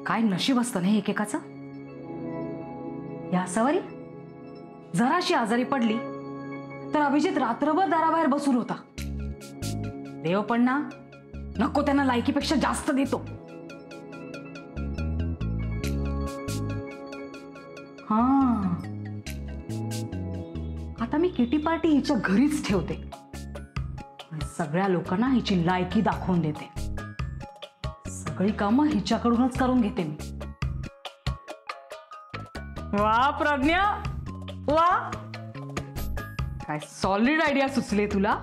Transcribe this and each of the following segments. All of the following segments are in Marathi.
काय नशीब असतं ना एकेकाचं. या सवारी जराशी आजारी पडली तर अभिजित रात्रभर दाराबाहेर बसून होता. देव पण ना नको त्यांना लायकीपेक्षा जास्त देतो. हा, आता मी किटी पार्टी हिच्या घरीच ठेवते आणि सगळ्या लोकांना हिची लायकी दाखवून देते. सगळी कामं हिच्याकडूनच करून घेते मी. वा प्रज्ञा वा, काय सॉलिड आयडिया सुचले तुला.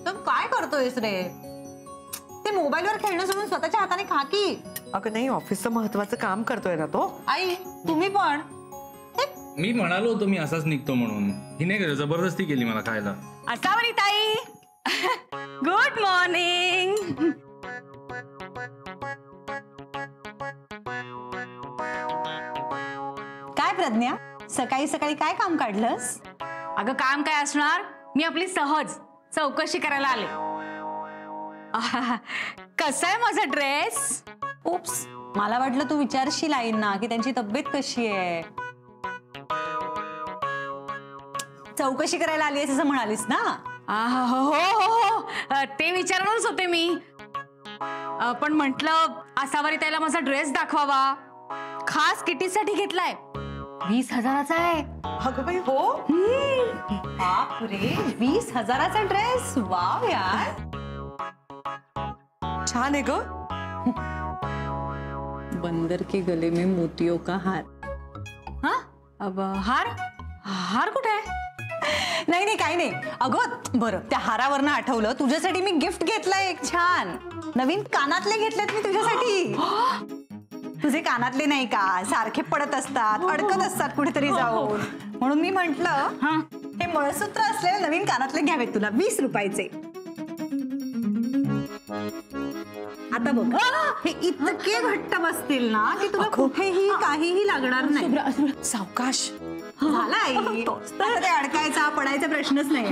तू काय करतोयस रे? ते मोबाईलवर खेळणं सोडून स्वतःच्या हाताने खा की. अगं नाही, ऑफिसचं महत्वाचं काम करतोय ना तो. आई तुम्ही पण. मी म्हणालो होतो मी असाच निघतो म्हणून. हिने जबरदस्ती केली मला खायला. असावरी ताई, गुड मॉर्निंग. काय प्रज्ञा, सकाळी सकाळी काय काम काढलंस? अगं काम काय असणार, मी आपली सहज चौकशी करायला आले. कसा आहे माझा ड्रेस? उप्स, मला वाटलं तू विचारशील आईंना की त्यांची तब्येत कशी आहे. चौकशी करायला आली असं म्हणालीस ना? हो हो हो, ते विचारणारच होते मी. पण म्हटलं असावरी ताईला माझा ड्रेस दाखवावा. खास किटीसाठी घेतलाय, 20,000चा आहे. अगं बाई हो. बापरे, 20,000चा ड्रेस. वाव यार, छान आहे ग. बंदर के गले में मोतियों का हार. हा, अब हार हार कुठे आहे? नाही नाही, काही नाही. अगं बरं, त्या हारावरनं आठवलं, तुझ्यासाठी मी गिफ्ट घेतलंय एक छान. नवीन कानातले घेतलेत मी तुझ्यासाठी. तुझे कानातले नाही का सारखे पडत असतात, अडकत असतात कुठेतरी जाऊन, म्हणून मी म्हंटल हे मळसूत्र असलेले नवीन कानातले घ्यावेत तुला, 20 रुपयाचे. आता बघ, हे इतके घट्ट बसतील ना की तुला कुठेही काहीही लागणार नाही. सावकाश झालं आई, आता ते अडकायचा पडायचा प्रश्नच नाही.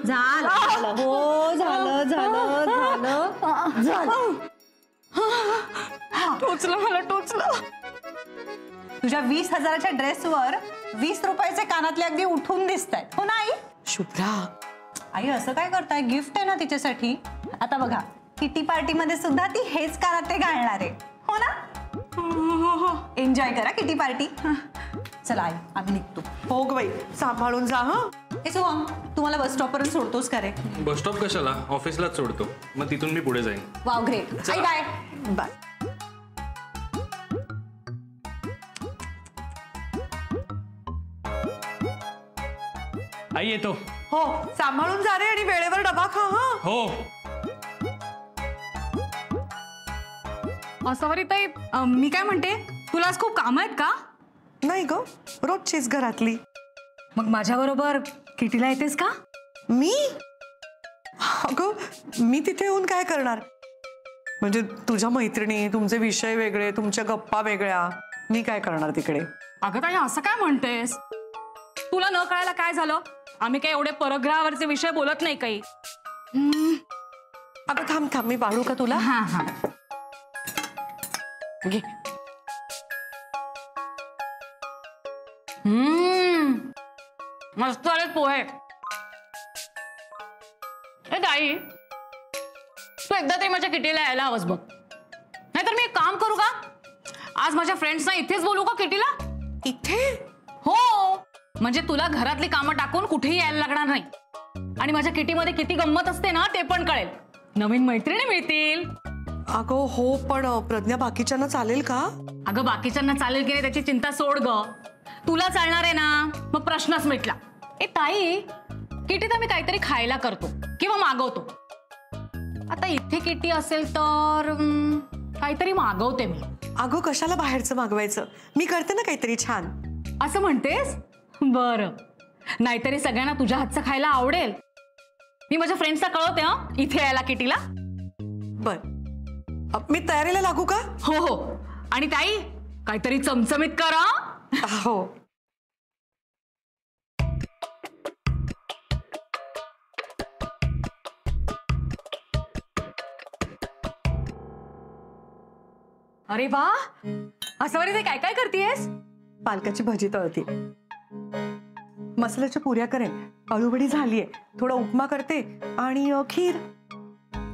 झालं हो, झालं झालं झालं झालं. टोचलं मला, टोचलं. तुझ्या 20,000च्या ड्रेसवर 20 रुपयाचे कानातले अगदी उठून दिसतायत, हो ना आई? शुभ्रा, आई असं काय करताय? गिफ्ट आहे ना तिच्यासाठी. आता बघा, किटी पार्टी मध्ये सुद्धा ती हेच कानातले घालणार आहे, हो ना? एन्जॉय करा किटी पार्टी. चला आई, आम्ही निघतो. हो ग बाई, सांभाळून जा. हा, ए सोहम, तुम्हाला बस स्टॉप पर्यंत सोडतोस का रे? बस स्टॉप कशाला, ऑफिसलाच सोडतो, मग तिथून मी पुढे जाईन. Wow, great. आई बाय बाय. आई येतो. हो, सांभाळून जा रे आणि वेळेवर डबा खा. हा हो. असावरी ताई, मी काय म्हणते, तुला आज खूप काम आहेत का? नाही ग, रोजचीच घरातली. मग माझ्या बरोबर किटीला येतेस का? मी? अगं मी तिथे येऊन काय करणार? म्हणजे तुझ्या मैत्रिणी, तुमचे विषय वेगळे, तुमच्या गप्पा वेगळ्या, मी काय करणार तिकडे? अगं ताई, असं काय म्हणतेस? तुला न कळायला काय झालं? आम्ही काय एवढे परग्रहावरचे विषय बोलत नाही काही. अगं थांब थांब, मी पाडू का तुला? हा हा, घे. मस्त आले पोहे. ए ताई, तू एकदा तरी माझ्या किटीला यायला हवंस बघ. नाहीतर मी एक काम करू का, आज माझ्या फ्रेंड्सना इथेच बोलू का किटीला? इथे? हो, म्हणजे तुला घरातली कामं टाकून कुठेही यायला लागणार नाही आणि माझ्या किटीमध्ये किती गंमत असते ना ते पण कळेल. नवीन मैत्रिणी मिळतील. अगं हो, पण प्रज्ञा बाकीच्यांना चालेल का? अगं बाकीच्यांना चालेल की नाही त्याची चिंता सोड ग. तुला चालणार आहे ना, मग प्रश्नच मिटला. ए ताई, किटीत मी काहीतरी खायला करतो किंवा मागवतो. आता इथे किटी असेल तर काहीतरी मागवते मी. अगं कशाला बाहेरचं मागवायचं, मी करते ना काहीतरी छान. असं म्हणतेस? बरं, नाहीतरी सगळ्यांना तुझ्या हातचं खायला आवडेल. मी माझ्या फ्रेंड्सला कळवते हा इथे यायला किटीला. बर, मी तयारीला लागू का? हो हो, आणि ताई काहीतरी चमचमीत करा. हो. अरे वा, असं ते काय काय करतेस? पालकाची भजी तळते, मसाल्याच्या पुऱ्या करेन, अळूवडी झालीये, थोडा उपमा करते आणि खीर.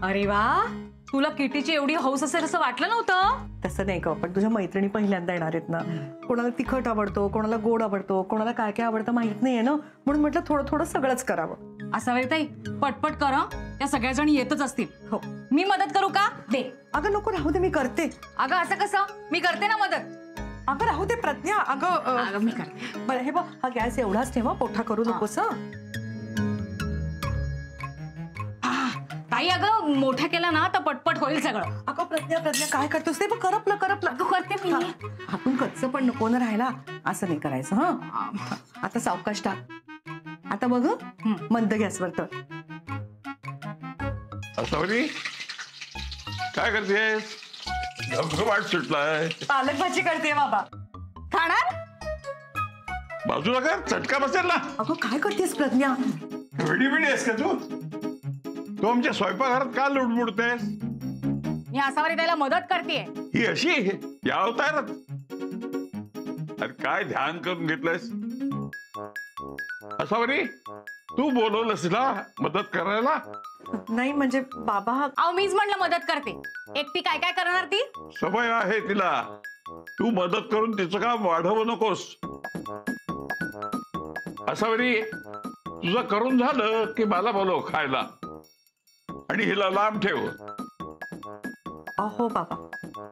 अरे वा, तुला किटीची एवढी हौस असेल असं वाटलं नव्हतं. तसं नाही का, पण तुझ्या मैत्रिणी पहिल्यांदा येणार आहेत ना. कोणाला तिखट आवडतो, कोणाला गोड आवडतो, कोणाला काय काय आवडतं माहित नाहीये ना, म्हणून म्हटलं थोडं थोडं सगळंच करावं. असं ताई पटपट कर, त्या सगळ्या जण येतच असतील. हो. मी मदत करू का? दे. अगं नको, राहू दे, मी करते. अगं असं कसं, मी करते ना मदत. अगं राहू दे प्रज्ञा. अगं मी करते. बरं हे बघ, हा गॅस एवढाच ठेवा, पोठा करू नकोस. ताई अगं मोठ्या केला ना तर पटपट होईल सगळं. अगं प्रज्ञा प्रज्ञा काय करतोस ते? करपलं करपलं. तू करते मी. आपण कच्चं पण नको ना राहायला, असं नाही करायचं. हा आता सावकाश टाक. आता बघ मंद गॅसवर तर. असावरी काय करतेस? वाट सुटलाय. पालक भाजी करते बाबा. खाणार? बाजूला कर, चटका बसेल ना. अगं काय करतेस प्रज्ञा? वेडी बिडी आहेस का तू आमच्या स्वयंपाकघरात का लुडबुडतेस? मी असावरी त्याला मदत करते. ही अशी या अवतारात? अरे काय ध्यान करून घेतलंयस? असावरी तू बोलवलंस ना मदत करायला? नाही म्हणजे बाबा. अहो मीच म्हणलं मदत करते. एकटी काय काय करणार ती? सवय आहे तिला. तू मदत करून तिचं काम वाढवू नकोस. असावरी तुझं करून झालं की मला बोलव खायला आणि हिला लांब ठेव. अहो बाबा.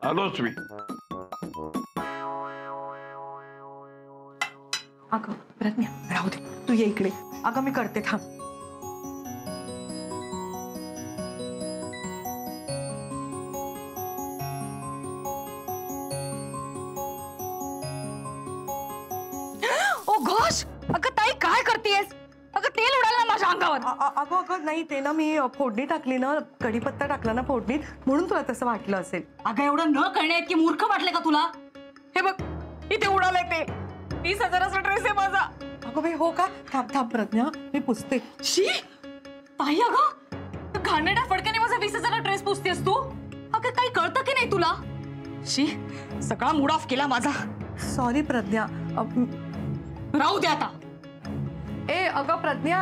आलोच मी. अगं प्रज्ञा राहू दे, तू ये इकडे. अगं मी करते, थांब. ओ घोष, अगं ताई काय करतेस? अगं तेल उडाल ना माझ्या अंगावर. अगं अगं नाही, ते ना मी फोडणी टाकली ना, कढीपत्ता टाकला ना फोडणीत, म्हणून तुला तसं वाटलं असेल. अगं एवढं न कळणे की मूर्ख वाटले का तुला? हे बघ इथे उडालंय ते. 20,000चा ड्रेस आहे माझा. अगं बाई हो का? थांब थांब प्रज्ञा, मी पुसते. शी ताई, अगं घाणेरड्या फडक्याने माझा 20,000चा ड्रेस पुसतेस तू? अगं काही कळतं की नाही तुला? शी सगळा मूड ऑफ केला माझा. सॉरी प्रज्ञा. राहू दे आता. ए अगं प्रज्ञा.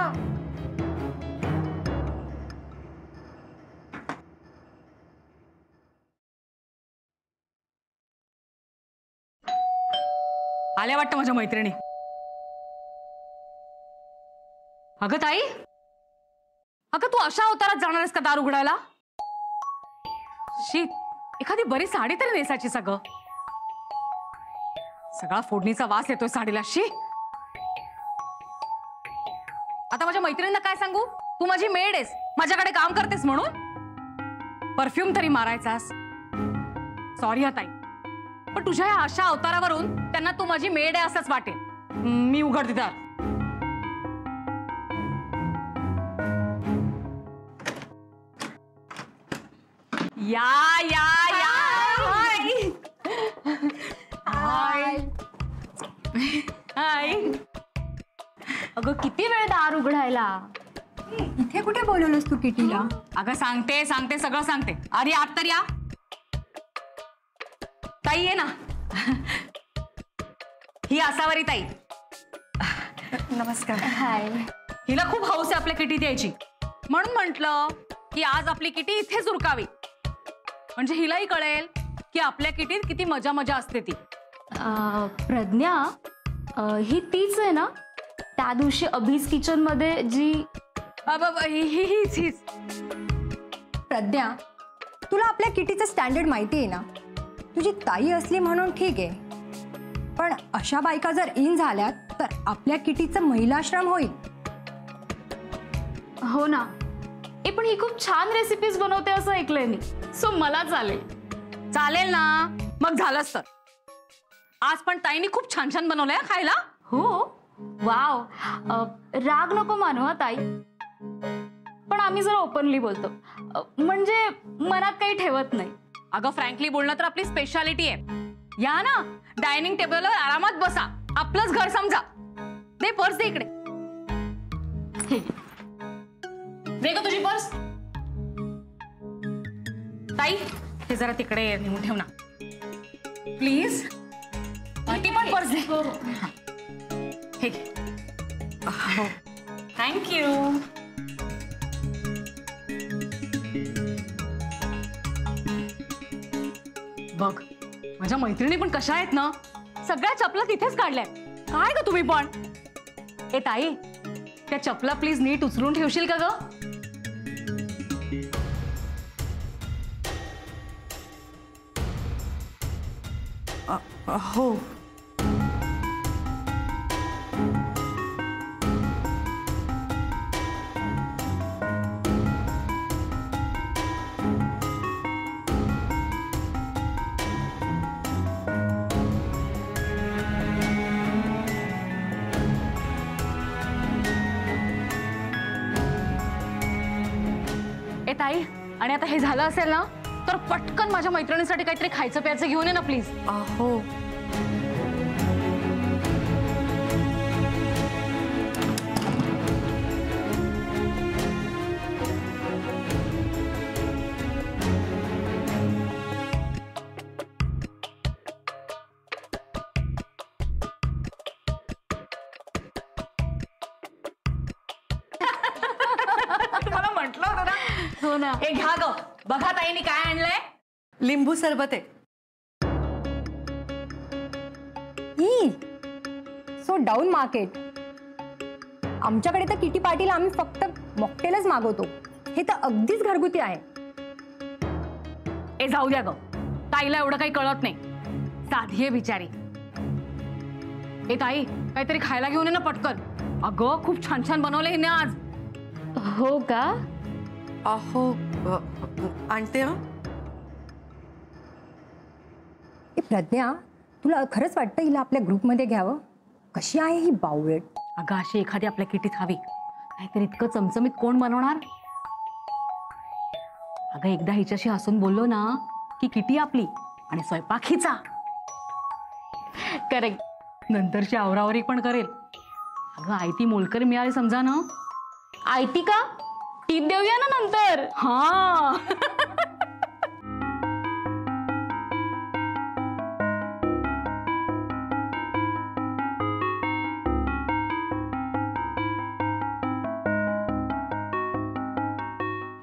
आल्या वाटतं माझ्या मैत्रिणी. अगं ताई, अगं तू अशा अवतारात जाणार आहेस का दार उघडायला? शी एखादी बरी साडी तरी नेसायची. सगळा फोडणीचा वास येतोय साडीला. शी आता माझ्या मैत्रिणींना काय सांगू? तू माझी मेड आहेस, माझ्याकडे काम करतेस म्हणून. परफ्यूम तरी मारायचास. सॉरी हा ताई, पण तुझ्या या अशा अवतारावरून त्यांना तू माझी मेड आहे असंच वाटेल. मी उघडते दार. या या या. हाय हाय. अगं किती वेळ दार उघडायला? इथे कुठे बोलवलंस तू किटीला? अगं सांगते सांगते सगळं सांगते. अरे आत तर या. ताई ये ना. ही असावरी ताई. नमस्कार. हाय. हिला खूप हौस आहे आपल्या किटीत यायची, म्हणून म्हंटल की आज आपली किटी इथेच उरकावी, म्हणजे हिलाही कळेल की आपल्या किटीत किती मजा मजा असते ती. प्रज्ञा, ही तीच आहे ना त्या दिवशी अभीज किचन मध्ये जी? हीच. प्रज्ञा, तुला आपल्या किटीचं स्टँडर्ड माहिती आहे ना. तुझी ताई असली म्हणून ठीक आहे, पण अशा बायका जर इन झाल्यात तर आपल्या किटीचं महिलाश्रम होईल. हो ना. पण ही खूप छान रेसिपीज बनवते असं ऐकलंय मी, सो मला चालेल. चालेल ना, मग झालंच तर. आज पण ताईने खूप छान छान बनवलंय खायला. हो वाव. राग नको मानू हा ताई, पण आम्ही जरा ओपनली बोलतो, म्हणजे मनात काही ठेवत नाही. अगं फ्रँकली बोलणं तर आपली स्पेशालिटी आहे. या ना डायनिंग टेबलवर आरामात बसा, आपलंच घर समजा. दे पर्स, दे इकडे. दे ग तुझी पर्स. ताई हे जरा तिकडे नेऊन ठेव ना. प्लीज ती पण पर्स दे. हे थँक्यू. बघ माझ्या मैत्रिणी पण कशा आहेत ना, सगळ्या चपला तिथेच काढल्यात. काय ग तुम्ही पण. ए ताई, त्या चपला प्लीज नीट उचलून ठेवशील का ग? हो. ए ताई, आणि आता हे झालं असेल ना तर पटकन माझ्या मैत्रिणीसाठी काहीतरी खायचं प्यायचं घेऊन ये ना प्लीज. हो. तुम्हाला म्हटलं होतं ना. हो ना. हे घ्या ग, बघा ताईने काय आणलंय. लिंबू सरबत आहे. So down market. आमच्याकडे तर किटी पार्टीला आम्ही फक्त मॉकटेलच मागवतो. हे तर अगदीच घरगुती आहे. ए जाऊ द्या ग, ताईला एवढं काही कळत नाही. साधी आहे बिचारी. ए ताई, काहीतरी खायला घेऊन ये ना पटकन. अगं खूप छान छान बनवलं हिने आज. हो का? हो. आणते हा. ए प्रज्ञा, तुला खरंच वाटतं हिला आपल्या ग्रुपमध्ये घ्यावं? कशी आहे ही बावळट. अगं अशी एखादी आपल्या किटीत हवी. नाहीतर इतकं चमचमीत कोण बनवणार. अगं एकदा हिच्याशी हसून बोललो ना की किटी आपली आणि स्वयंपाक हिचा. करेक्ट. नंतरची आवरावरी पण करेल. अगं आयती मोलकर मिळाली समजा ना. आयती का? टीप देऊया ना नंतर. हा.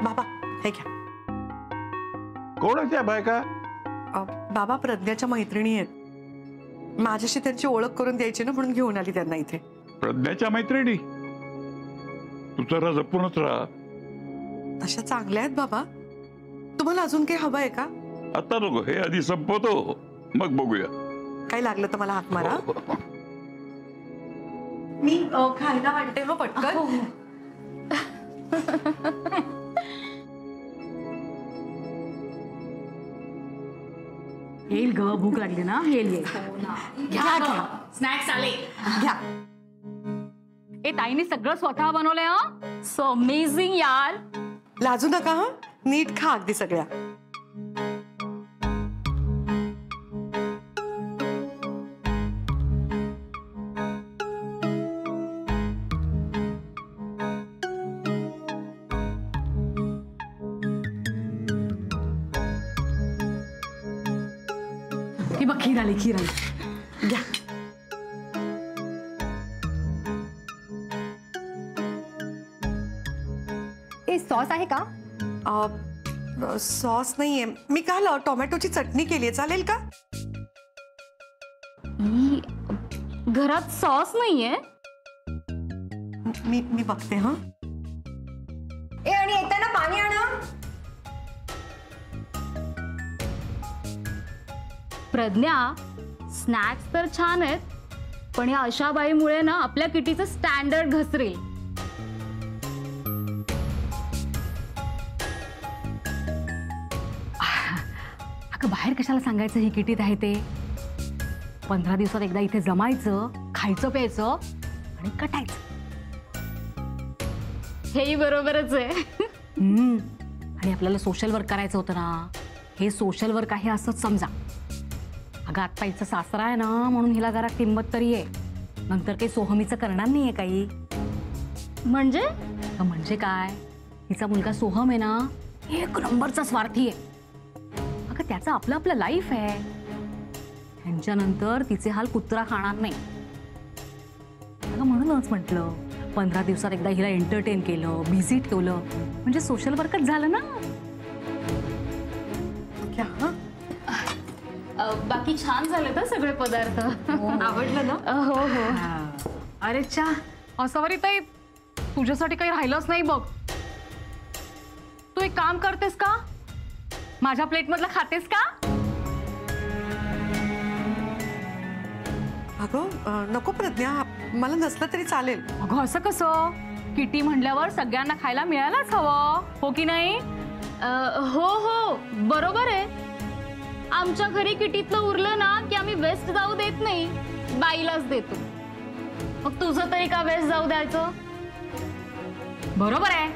बाबा हे घ्या. कोण आहे त्या बायका? बाबा प्रज्ञाच्या मैत्रिणी आहेत. माझ्याशी त्यांची ओळख करून द्यायची ना, म्हणून घेऊन आली त्यांना इथे. प्रज्ञाच्या मैत्रिणी? तू जरा जपूनच राहा. तशा चांगल्या आहेत बाबा. तुम्हाला अजून काही हवं आहे का? आता नको, हे आधी संपवतो मग बघूया. काही लागलं तर मला हाक मारा. मी खायला आणते हो पटकन. येईल ग, भूक लागली ना. येईल येईल. घ्या घ्या, स्नॅक्स आले. घ्या. ए ताईने सगळं स्वतः बनवलंय. हा सो अमेझिंग यार. लाजू नका हा. नीट खा अगदी सगळ्या. ही बघ, खीर आली, खीर आली. घ्या. ए सॉस आहे का? सॉस नाहीये. मी काल टोमॅटोची चटणी केली आहे, चालेल का? घरात सॉस नाहीये. मी बघते हा. ए आणि येताना पाणी आणा. प्रज्ञा, स्नॅक्स तर छान आहेत, पण या अशा बाईमुळे ना आपल्या किटीचं स्टँडर्ड घसरेल. अगं बाहेर कशाला सांगायचं ही किटीत आहे ते. 15 दिवसात एकदा इथे जमायचं, खायचं प्यायचं आणि कटायचं. हेही बरोबरच आहे. आणि आपल्याला सोशल वर्क करायचं होतं ना. हे सोशल वर्क आहे असंच समजा. अगं आत्ता हिचा सासरा आहे ना, म्हणून हिला जरा किंमत तरी आहे. नंतर काही सोहमीचं करणार नाहीये काही. म्हणजे म्हणजे काय, हिचा मुलगा सोहम आहे ना, एक नंबरचा स्वार्थी आहे. अगं त्याचं आपलं आपलं लाईफ आहे. आमच्या नंतर तिचे हाल कुत्रा खाणार नाही. अगं म्हणूनच म्हटलं 15 दिवसात एकदा हिला एंटरटेन केलं, बिझी ठेवलं, म्हणजे सोशल वर्कच झालं ना. क्या हा? बाकी छान झाले तर सगळे पदार्थ. आवडलं ना? हो हो. अरे चा असं ताई तुझ्यासाठी काही राहिलंच नाही बघ. तू एक काम करतेस का, माझ्या प्लेट मधलं खातेस का? अगं नको प्रज्ञा, मला नसलं तरी चालेल. अगं असं कसं, किटी म्हणल्यावर सगळ्यांना खायला मिळायलाच हवं, हो की नाही? हो हो बरोबर आहे. आमच्या घरी किटीतलं उरलं ना की आम्ही वेस्ट जाऊ देत नाही, बाईलाच देतो. मग तुझं तरी का वेस्ट जाऊ द्यायचं? बरोबर आहे.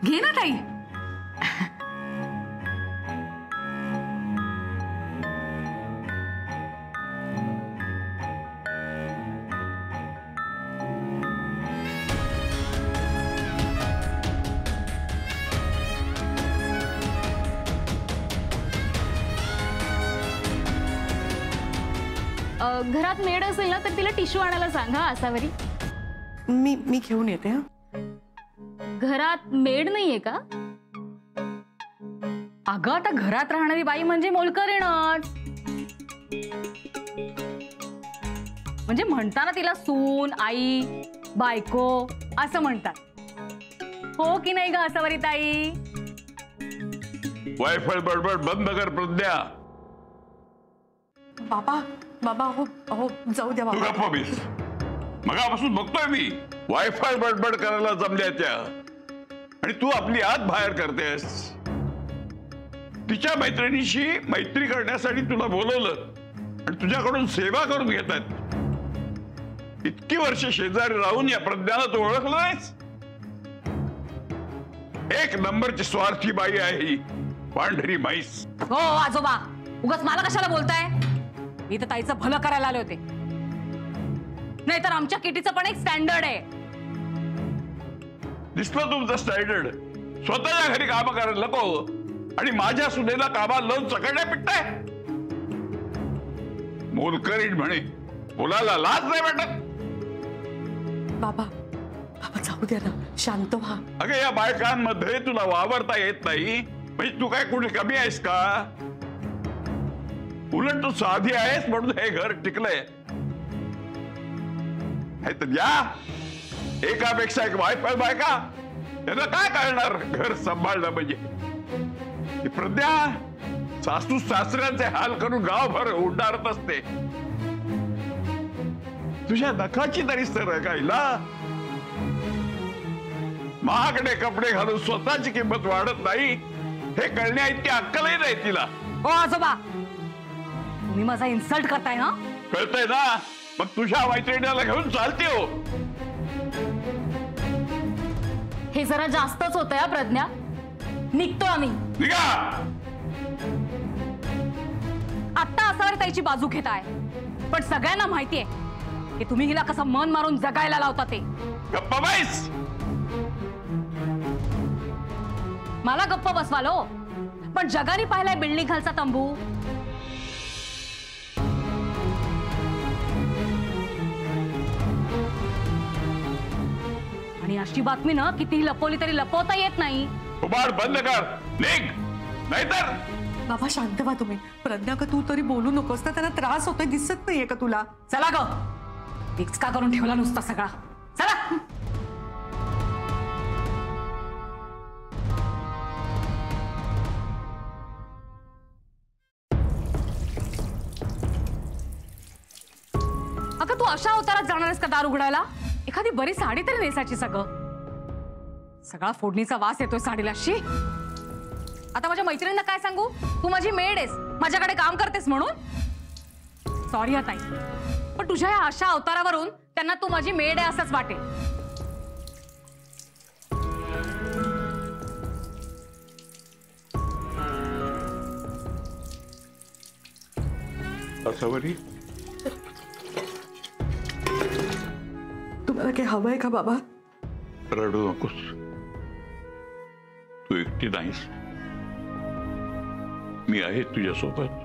घे ना ताई. घरात मेड असेल ना तर तिला टिश्यू आणायला सांग. हा असावरी. मी घेऊन येते. हा घरात मेड नाहीये का? अगं आता घरात राहणारी बाई म्हणजे मोलकरीणच. म्हणजे म्हणताना तिला सून, आई, बायको असं म्हणतात, हो की नाही ग असावरी ताई? वायफाय बडबड बंद कर प्रज्ञा. बाबा बाबा हो हो जाऊ द्या तू बाबा. गप्प बस. मगापासून बघतोय मी वायफाय बडबड करायला जमल्या त्या, आणि तू आपली आत बाहेर करतेस. तिच्या मैत्रिणीशी मैत्री करण्यासाठी तुला बोलवलं आणि तुझ्याकडून सेवा करून घेतात. इतकी वर्ष शेजारी राहून या प्रज्ञाला तू ओळखलं नाहीस? एक नंबरची स्वार्थी बाई आहे ही, पांढरी म्हैस. हो आजोबा, उगाच मला कशाला बोलताय? मी तर ताईचं भलं करायला आले होते. नाहीतर आमच्या किटीचं पण एक स्टँडर्ड आहे. दिसलं तुमचं स्टँडर्ड. स्वतःच्या घरी काम करायला नको आणि माझ्या सुनेला कामाला लावून चकड्या पिटताय. मोलकरीण म्हणे, मुलाला लाज नाही वाटत? बाबा बाबा जाऊ द्या ना, शांत व्हा. अगं या बायकांमध्ये तुला वावरता येत नाही म्हणजे तू काय कुठे कमी आहेस का? उलट तू साधी आहेस म्हणून हे घर टिकलंय. या एकापेक्षा एक वायफाय बायका, त्यांना काय कळणार घर सांभाळणं म्हणजे? ही प्रज्ञा सासू सासऱ्यांचे हाल करून गावभर उड्डारत असते. तुझ्या नखाची तरी सर कायला. महागडे कपडे घालून स्वतःची किंमत वाढत नाही हे कळण्या इतकी अक्कलही नाही तिला. हो आजोबा, तुम्ही माझा इन्सल्ट करताय ना? कळतंय ना? मग तुझ्या मैत्रिणीला घेऊन चालते हो. हे जरा जास्तच होतंय हा प्रज्ञा. निघतो आम्ही. निघा. आत्ता असावर ताईची बाजू घेताय, पण सगळ्यांना माहितीये की तुम्ही हिला कसं मन मारून जगायला लावता ते. गप्पा बाईस. मला गप्प बसवालो, पण जगाने पाहिलाय बिल्डिंग खालचा तंबू. आणि अशी बातमी ना कितीही लपवली तरी लपवता येत नाही. उबाड बंद कर. निघ, नाहीतर. बाबा शांत व्हा तुम्ही. प्रज्ञा का तू तरी बोलू नकोस ना, त्यांना त्रास होतोय, दिसत नाहीये का तुला? चला ग, फिक्स का करून ठेवला नुसता सगळा. चला. अगं तू अशा अवतारात जाणार आहेस का दार उघडायला? एखादी बरी साडी तरी नेसायची. सगळा फोडणीचा वास येतोय साडीला. शी. आता माझ्या मैत्रिणींना काय सांगू? तू माझी मेड आहेस, माझ्याकडे काम करतेस म्हणून. सॉरी ताई, पण तुझ्या या अशा अवतारावरून त्यांना तू माझी मेड आहे असंच वाटेल. तुम्हाला काही हवंय का बाबा? रडू नकोस, तू एकटी नाहीस, मी आहे तुझ्यासोबत.